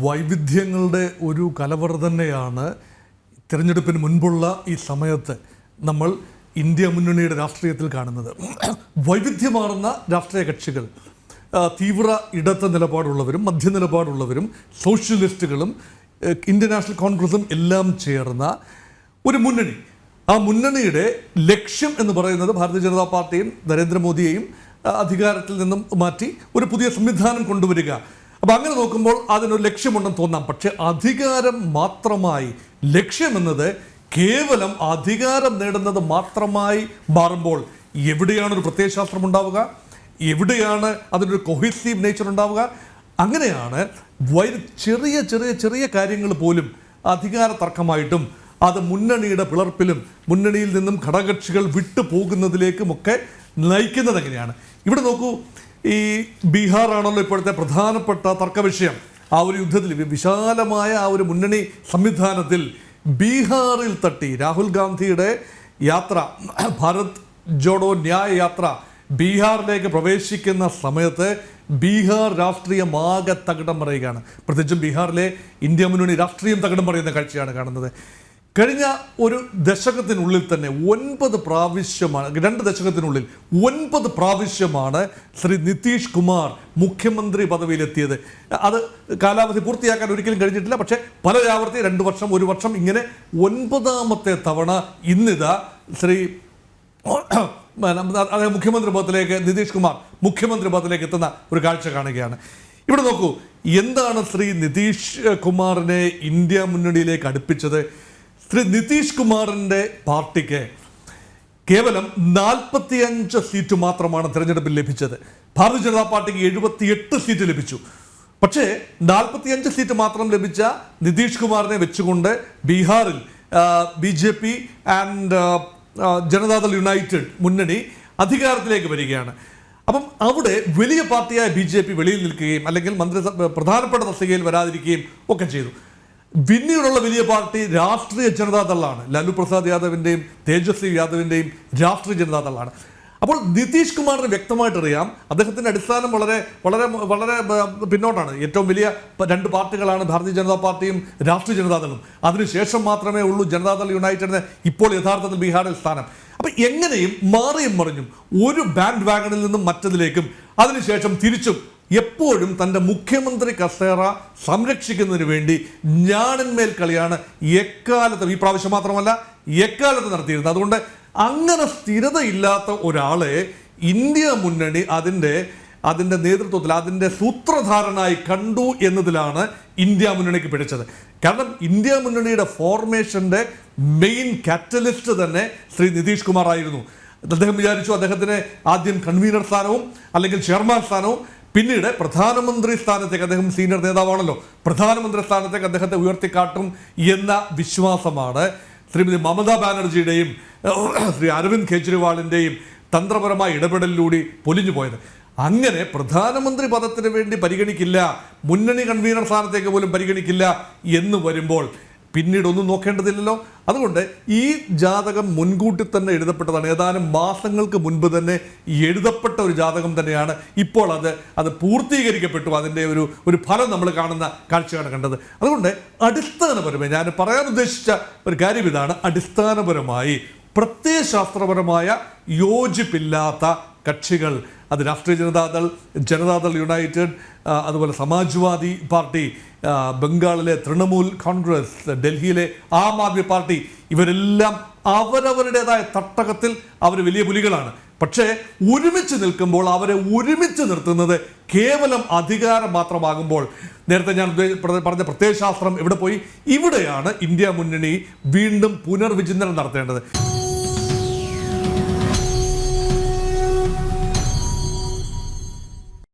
വൈവിധ്യങ്ങളുടെ ഒരു കലവറ തന്നെയാണ് തിരഞ്ഞെടുപ്പിന് മുൻപുള്ള ഈ സമയത്ത് നമ്മൾ ഇന്ത്യ മുന്നണിയുടെ രാഷ്ട്രീയത്തിൽ കാണുന്നത്. വൈവിധ്യമാർന്ന രാഷ്ട്രീയ കക്ഷികൾ, തീവ്ര ഇടത്ത നിലപാടുള്ളവരും മധ്യനിലപാടുള്ളവരും സോഷ്യലിസ്റ്റുകളും ഇന്ത്യൻ നാഷണൽ കോൺഗ്രസും എല്ലാം ചേർന്ന ഒരു മുന്നണി. ആ മുന്നണിയുടെ ലക്ഷ്യം എന്ന് പറയുന്നത് ഭാരതീയ ജനതാ പാർട്ടിയും നരേന്ദ്രമോദിയെയും അധികാരത്തിൽ നിന്നും മാറ്റി ഒരു പുതിയ സംവിധാനം കൊണ്ടുവരിക. അപ്പം അങ്ങനെ നോക്കുമ്പോൾ അതിനൊരു ലക്ഷ്യമുണ്ടെന്ന് തോന്നാം. പക്ഷെ അധികാരം മാത്രമായി ലക്ഷ്യമെന്നത് കേവലം അധികാരം നേടുന്നത് മാത്രമായി മാറുമ്പോൾ എവിടെയാണ് ഒരു പ്രത്യയശാസ്ത്രം ഉണ്ടാവുക? എവിടെയാണ് അതിനൊരു കൊഹീസീവ് നേച്ചർ ഉണ്ടാവുക? അങ്ങനെയാണ് ചെറിയ ചെറിയ ചെറിയ കാര്യങ്ങൾ പോലും അധികാര തർക്കമായിട്ടും അത് മുന്നണിയുടെ പിളർപ്പിലും മുന്നണിയിൽ നിന്നും ഘടകകക്ഷികൾ വിട്ടു പോകുന്നതിലേക്കുമൊക്കെ നയിക്കുന്നത് എങ്ങനെയാണ്? ഇവിടെ നോക്കൂ, ഈ ബീഹാർ ആണല്ലോ ഇപ്പോഴത്തെ പ്രധാനപ്പെട്ട തർക്ക വിഷയം. ആ ഒരു യുദ്ധത്തിൽ, വിശാലമായ ആ ഒരു മുന്നണി സംവിധാനത്തിൽ ബീഹാറിൽ തട്ടി രാഹുൽ ഗാന്ധിയുടെ യാത്ര, ഭാരത് ജോഡോ ന്യായ യാത്ര ബീഹാറിലേക്ക് പ്രവേശിക്കുന്ന സമയത്ത് ബീഹാർ രാഷ്ട്രീയം ആകെ തകിടം മറിയുകയാണ്. പ്രത്യേകിച്ചും ബീഹാറിലെ ഇന്ത്യ മുന്നണി രാഷ്ട്രീയം തകിടം മറിയുന്ന കാഴ്ചയാണ് കാണുന്നത്. കഴിഞ്ഞ ഒരു ദശകത്തിനുള്ളിൽ തന്നെ 9 പ്രാവശ്യമാണ്, 2 ദശകത്തിനുള്ളിൽ 9 പ്രാവശ്യമാണ് ശ്രീ നിതീഷ് കുമാർ മുഖ്യമന്ത്രി പദവിയിലെത്തിയത്. അത് കാലാവധി പൂർത്തിയാക്കാൻ ഒരിക്കലും കഴിഞ്ഞിട്ടില്ല. പക്ഷേ പല ആവർത്തി 2 വർഷം 1 വർഷം ഇങ്ങനെ 9ാമത്തെ തവണ ഇന്നിതാ ശ്രീ അതായത് മുഖ്യമന്ത്രി പദത്തിലേക്ക് നിതീഷ് കുമാർ മുഖ്യമന്ത്രി പദത്തിലേക്ക് എത്തുന്ന ഒരു കാഴ്ച കാണുകയാണ്. ഇവിടെ നോക്കൂ, എന്താണ് ശ്രീ നിതീഷ് കുമാറിനെ ഇന്ത്യ മുന്നണിയിലേക്ക് അടുപ്പിച്ചത്? ശ്രീ നിതീഷ് കുമാറിൻ്റെ പാർട്ടിക്ക് കേവലം 45 സീറ്റ് മാത്രമാണ് തിരഞ്ഞെടുപ്പിൽ ലഭിച്ചത്. ഭാരതീയ ജനതാ പാർട്ടിക്ക് 78 സീറ്റ് ലഭിച്ചു. പക്ഷേ 45 സീറ്റ് മാത്രം ലഭിച്ച നിതീഷ് കുമാറിനെ വെച്ചുകൊണ്ട് ബീഹാറിൽ BJP ആൻഡ് ജനതാദൾ യുണൈറ്റഡ് മുന്നണി അധികാരത്തിലേക്ക് വരികയാണ്. അപ്പം അവിടെ വലിയ പാർട്ടിയായ BJP വെളിയിൽ നിൽക്കുകയും അല്ലെങ്കിൽ പ്രധാനപ്പെട്ട തസ്തികയിൽ വരാതിരിക്കുകയും ഒക്കെ ചെയ്തു. പിന്നീടുള്ള വലിയ പാർട്ടി രാഷ്ട്രീയ ജനതാദളാണ്. ലാലു പ്രസാദ് യാദവിൻ്റെയും തേജസ്വി യാദവിൻ്റെയും രാഷ്ട്രീയ ജനതാദളാണ്. അപ്പോൾ നിതീഷ് കുമാറിന് വ്യക്തമായിട്ടറിയാം അദ്ദേഹത്തിൻ്റെ അടിസ്ഥാനം വളരെ വളരെ വളരെ പിന്നോട്ടാണ്. ഏറ്റവും വലിയ 2 പാർട്ടികളാണ് ഭാരതീയ ജനതാ പാർട്ടിയും രാഷ്ട്രീയ ജനതാദളും. അതിനുശേഷം മാത്രമേ ഉള്ളൂ ജനതാദൾ യുണൈറ്റഡിന് ഇപ്പോൾ യഥാർത്ഥത്തിൽ ബീഹാറിൽ സ്ഥാനം. അപ്പം എങ്ങനെയും മാറിയും മറിഞ്ഞും ഒരു ബാൻഡ് വാഗണിൽ നിന്നും മറ്റതിലേക്കും അതിനുശേഷം തിരിച്ചും എപ്പോഴും തൻ്റെ മുഖ്യമന്ത്രി കസേര സംരക്ഷിക്കുന്നതിന് വേണ്ടി ഞാണിന്മേൽ കളിയാണ് എക്കാലത്തും, ഈ പ്രാവശ്യം മാത്രമല്ല എക്കാലത്ത് നടത്തിയിരുന്നത്. അതുകൊണ്ട് അങ്ങനെ സ്ഥിരതയില്ലാത്ത ഒരാളെ ഇന്ത്യ മുന്നണി അതിൻ്റെ നേതൃത്വത്തിൽ അതിൻ്റെ സൂത്രധാരനായി കണ്ടു എന്നതിലാണ് ഇന്ത്യ മുന്നണിക്ക് പിടിച്ചത്. കാരണം ഇന്ത്യ മുന്നണിയുടെ ഫോർമേഷൻ്റെ മെയിൻ കാറ്റലിസ്റ്റ് തന്നെ ശ്രീ നിതീഷ് കുമാർ ആയിരുന്നു. അദ്ദേഹം വിചാരിച്ചു അദ്ദേഹത്തിന് ആദ്യം കൺവീനർ സ്ഥാനവും അല്ലെങ്കിൽ ചെയർമാൻ സ്ഥാനവും പിന്നീട് പ്രധാനമന്ത്രി സ്ഥാനത്തേക്ക്, അദ്ദേഹം സീനിയർ നേതാവാണല്ലോ, പ്രധാനമന്ത്രി സ്ഥാനത്തേക്ക് അദ്ദേഹത്തെ ഉയർത്തിക്കാട്ടും എന്ന വിശ്വാസമാണ് ശ്രീമതി മമതാ ബാനർജിയുടെയും ശ്രീ അരവിന്ദ് കെജ്രിവാളിൻ്റെയും തന്ത്രപരമായ ഇടപെടലിലൂടെ പൊലിഞ്ഞു പോയത്. അങ്ങനെ പ്രധാനമന്ത്രി പദത്തിന് വേണ്ടി പരിഗണിക്കില്ല, മുന്നണി കൺവീനർ സ്ഥാനത്തേക്ക് പോലും പരിഗണിക്കില്ല എന്ന് വരുമ്പോൾ പിന്നീട് ഒന്നും നോക്കേണ്ടതില്ലല്ലോ. അതുകൊണ്ട് ഈ ജാതകം മുൻകൂട്ടി തന്നെ എഴുതപ്പെട്ടതാണ്. ഏതാനും മാസങ്ങൾക്ക് മുൻപ് തന്നെ എഴുതപ്പെട്ട ഒരു ജാതകം തന്നെയാണ്. ഇപ്പോൾ അത് പൂർത്തീകരിക്കപ്പെട്ടു. അതിൻ്റെ ഒരു ഫലം നമ്മൾ കാണുന്ന കാഴ്ചയാണ് കണ്ടത്. അതുകൊണ്ട് അടിസ്ഥാനപരമായി ഞാൻ പറയാൻ ഉദ്ദേശിച്ച ഒരു കാര്യം ഇതാണ്. അടിസ്ഥാനപരമായി പ്രത്യയശാസ്ത്രപരമായ യോജിപ്പില്ലാത്ത കക്ഷികൾ, അത് രാഷ്ട്രീയ ജനതാദൾ യുണൈറ്റഡ്, അതുപോലെ സമാജ്വാദി പാർട്ടി, ബംഗാളിലെ തൃണമൂൽ കോൺഗ്രസ്, ഡൽഹിയിലെ ആം ആദ്മി പാർട്ടി, ഇവരെല്ലാം അവരവരുടേതായ തട്ടകത്തിൽ അവർ വലിയ പുലികളാണ്. പക്ഷേ ഒരുമിച്ച് നിൽക്കുമ്പോൾ അവരെ ഒരുമിച്ച് നിർത്തുന്നത് കേവലം അധികാരം മാത്രമാകുമ്പോൾ നേരത്തെ ഞാൻ പറഞ്ഞ പ്രത്യയശാസ്ത്രം എവിടെ പോയി? ഇവിടെയാണ് ഇന്ത്യ മുന്നണി വീണ്ടും പുനർവിചിന്തനം നടത്തേണ്ടത്.